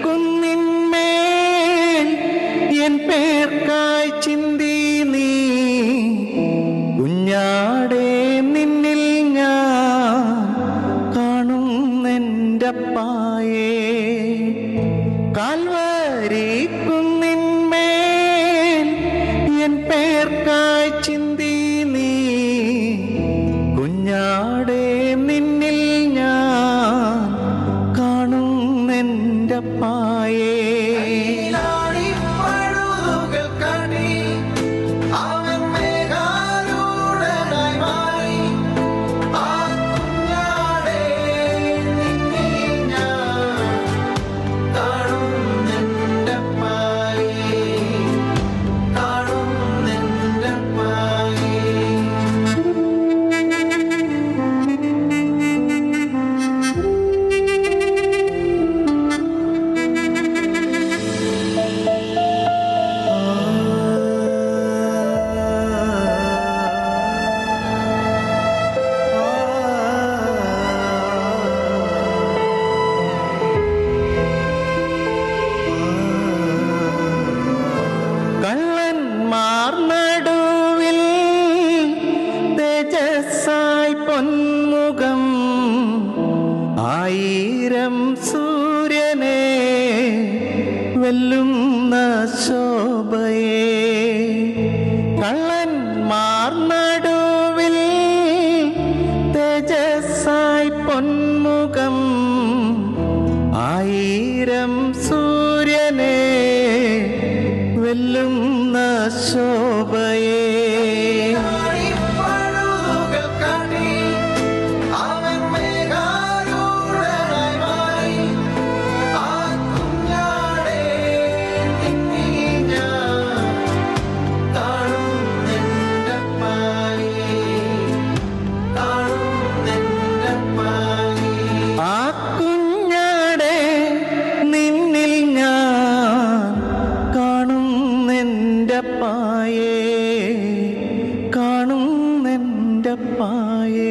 കുന്നിന്മേൽ N പേർക്കായി ചിന്തി നീ കുഞ്ഞാടേ നിന്നിൽ ഞാൻ കാണുന്നെൻ്റപ്പായേ കാൽവരി കുന്നിന്മേൽ എൻ പേർക്കായി ചിന്തി നീ കുഞ്ഞാടേ നിന്നിൽ ഞാൻ കാണുന്നെൻ്റപ്പായേ നടുവിൽ തേജസ്സായി പൊന്മുഖം ആയിരം സൂര്യനെ വെല്ലുന്ന ശോഭയെ കള്ളന്മാർ നടുവിൽ തേജസ്സായി പൊന്മുഖം ആയിരം സൂര്യനെ വെല്ലുന്ന ശോഭയെ പായേ കാണുന്നെൻ്റെ പായേ